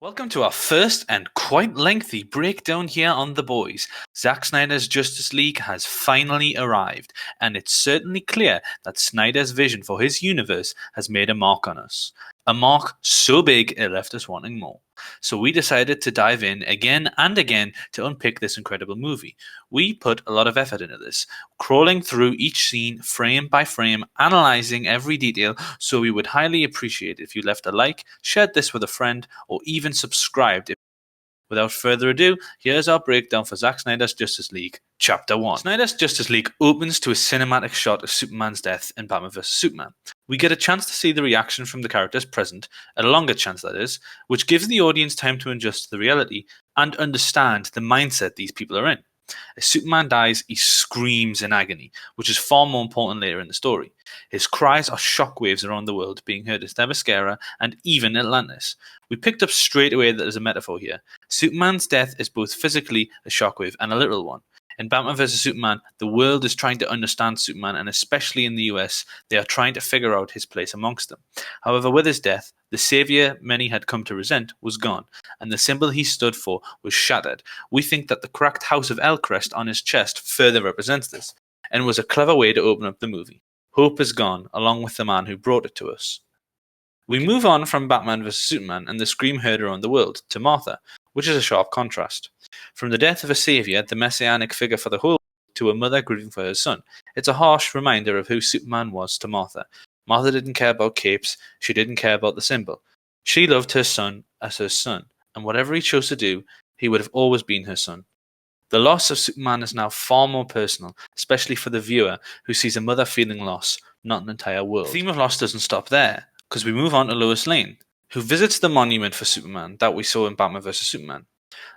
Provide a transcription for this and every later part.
Welcome to our first and quite lengthy breakdown here on The Boys. Zack Snyder's Justice League has finally arrived, and it's certainly clear that Snyder's vision for his universe has made a mark on us. A mark so big it left us wanting more. So we decided to dive in again and again to unpick this incredible movie. We put a lot of effort into this, crawling through each scene frame by frame, analysing every detail, so we would highly appreciate if you left a like, shared this with a friend, or even subscribed. Without further ado, here's our breakdown for Zack Snyder's Justice League, Chapter 1. Snyder's Justice League opens to a cinematic shot of Superman's death in Batman vs Superman. We get a chance to see the reaction from the characters present, a longer chance that is, which gives the audience time to adjust to the reality and understand the mindset these people are in. As Superman dies, he screams in agony, which is far more important later in the story. His cries are shockwaves around the world, being heard as Themyscira and even Atlantis. We picked up straight away that there's a metaphor here. Superman's death is both physically a shockwave and a literal one. In Batman vs Superman, the world is trying to understand Superman, and especially in the US, they are trying to figure out his place amongst them. However, with his death, the savior many had come to resent was gone, and the symbol he stood for was shattered. We think that the cracked House of El crest on his chest further represents this, and was a clever way to open up the movie. Hope is gone, along with the man who brought it to us. We move on from Batman vs Superman and the scream heard around the world to Martha, which is a sharp contrast. From the death of a savior, the messianic figure for the whole world, to a mother grieving for her son, it's a harsh reminder of who Superman was to Martha. Martha didn't care about capes, she didn't care about the symbol. She loved her son as her son, and whatever he chose to do, he would have always been her son. The loss of Superman is now far more personal, especially for the viewer who sees a mother feeling loss, not an entire world. The theme of loss doesn't stop there, because we move on to Lois Lane, who visits the monument for Superman that we saw in Batman vs Superman.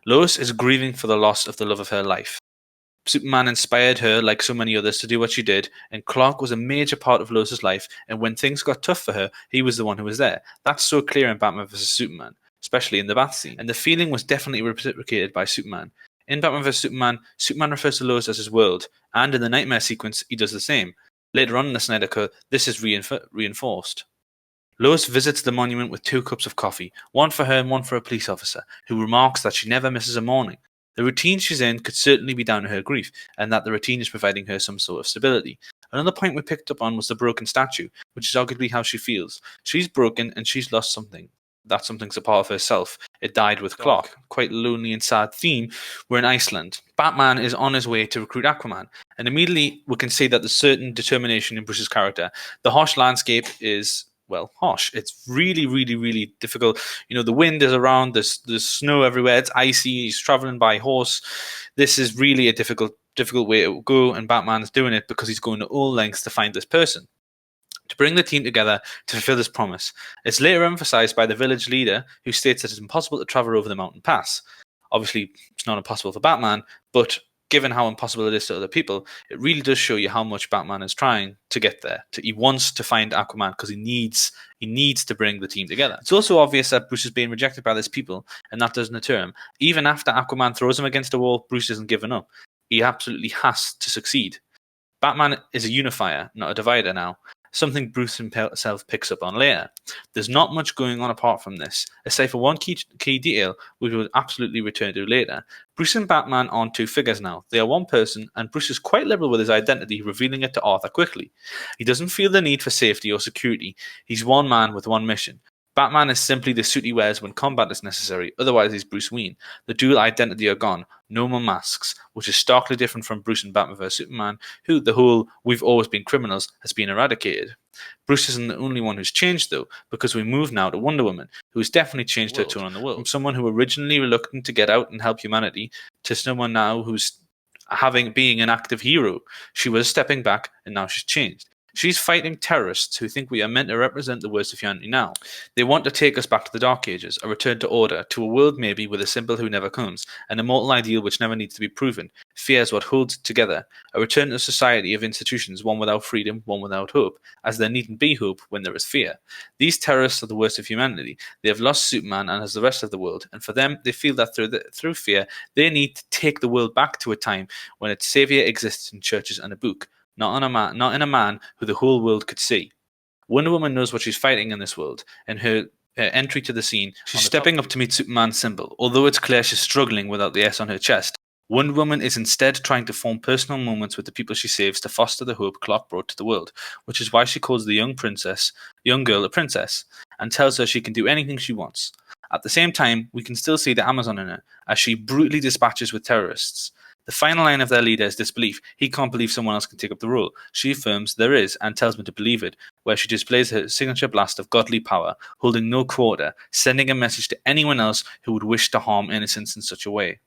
Lois is grieving for the loss of the love of her life. Superman inspired her, like so many others, to do what she did, and Clark was a major part of Lois's life, and when things got tough for her, he was the one who was there. That's so clear in Batman vs Superman, especially in the bath scene, and the feeling was definitely reciprocated by Superman. In Batman vs Superman, Superman refers to Lois as his world, and in the nightmare sequence, he does the same. Later on in the Snyder Cut, this is reinforced. Lois visits the monument with 2 cups of coffee, one for her and one for a police officer, who remarks that she never misses a morning. The routine she's in could certainly be down to her grief, and that the routine is providing her some sort of stability. Another point we picked up on was the broken statue, which is arguably how she feels. She's broken and she's lost something. That something's a part of herself. It died with Clark. Quite a lonely and sad theme. We're in Iceland. Batman is on his way to recruit Aquaman, and immediately we can see that there's certain determination in Bruce's character. The harsh landscape is harsh. It's really, really, really difficult. You know, the wind is around, there's snow everywhere, it's icy, he's traveling by horse. This is really a difficult way to go, and Batman is doing it because he's going to all lengths to find this person, to bring the team together to fulfill this promise. It's later emphasized by the village leader, who states that it's impossible to travel over the mountain pass. Obviously, it's not impossible for Batman, but given how impossible it is to other people, it really does show you how much Batman is trying to get there. He wants to find Aquaman because he needs to bring the team together. It's also obvious that Bruce is being rejected by these people, and that doesn't deter him. Even after Aquaman throws him against a wall, Bruce isn't giving up. He absolutely has to succeed. Batman is a unifier, not a divider now, something Bruce himself picks up on later. There's not much going on apart from this, aside for one key detail which we'll absolutely return to later. Bruce and Batman aren't 2 figures now. They are one person, and Bruce is quite liberal with his identity, revealing it to Arthur quickly. He doesn't feel the need for safety or security. He's one man with one mission. Batman is simply the suit he wears when combat is necessary, otherwise he's Bruce Wayne. The dual identity are gone, no more masks, which is starkly different from Bruce and Batman vs Superman, who the whole "we've always been criminals" has been eradicated. Bruce isn't the only one who's changed though, because we move now to Wonder Woman, who has definitely changed her tone on the world. From someone who originally reluctant to get out and help humanity, to someone now who's being an active hero. She was stepping back, and now she's changed. She's fighting terrorists who think we are meant to represent the worst of humanity now. They want to take us back to the Dark Ages, a return to order, to a world maybe with a symbol who never comes, an immortal ideal which never needs to be proven. Fear is what holds it together, a return to a society of institutions, one without freedom, one without hope, as there needn't be hope when there is fear. These terrorists are the worst of humanity. They have lost Superman and as the rest of the world, and for them, they feel that through fear, they need to take the world back to a time when its savior exists in churches and a book. Not in a man who the whole world could see. Wonder Woman knows what she's fighting in this world, and her entry to the scene. She's stepping up to meet Superman's symbol, although it's clear she's struggling without the S on her chest. Wonder Woman is instead trying to form personal moments with the people she saves to foster the hope Clark brought to the world, which is why she calls the young girl a princess, and tells her she can do anything she wants. At the same time, we can still see the Amazon in her, as she brutally dispatches with terrorists. The final line of their leader is disbelief. He can't believe someone else can take up the role. She affirms there is, and tells me to believe it, where she displays her signature blast of godly power, holding no quarter, sending a message to anyone else who would wish to harm innocence in such a way.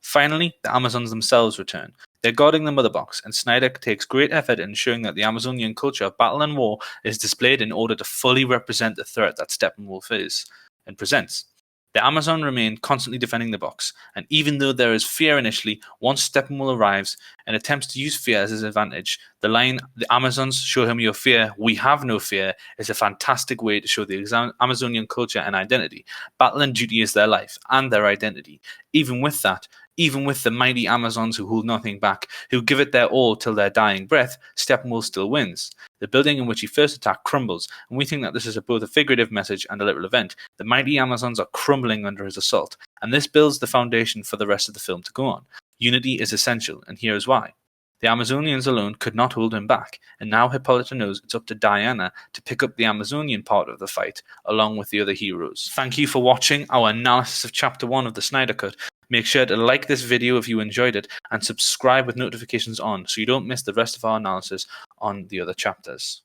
Finally, the Amazons themselves return. They're guarding the Mother Box, and Snyder takes great effort in ensuring that the Amazonian culture of battle and war is displayed in order to fully represent the threat that Steppenwolf is and presents. The Amazon remain constantly defending the box, and even though there is fear initially, once Steppenwolf arrives and attempts to use fear as his advantage, the line, "The Amazons show him your fear, we have no fear," is a fantastic way to show the Amazonian culture and identity. Battle and duty is their life and their identity. Even with that, even with the mighty Amazons who hold nothing back, who give it their all till their dying breath, Steppenwolf still wins. The building in which he first attacked crumbles, and we think that this is both a figurative message and a literal event. The mighty Amazons are crumbling under his assault, and this builds the foundation for the rest of the film to go on. Unity is essential, and here is why. The Amazonians alone could not hold him back, and now Hippolyta knows it's up to Diana to pick up the Amazonian part of the fight, along with the other heroes. Thank you for watching our analysis of Chapter 1 of the Snyder Cut. Make sure to like this video if you enjoyed it, and subscribe with notifications on so you don't miss the rest of our analysis on the other chapters.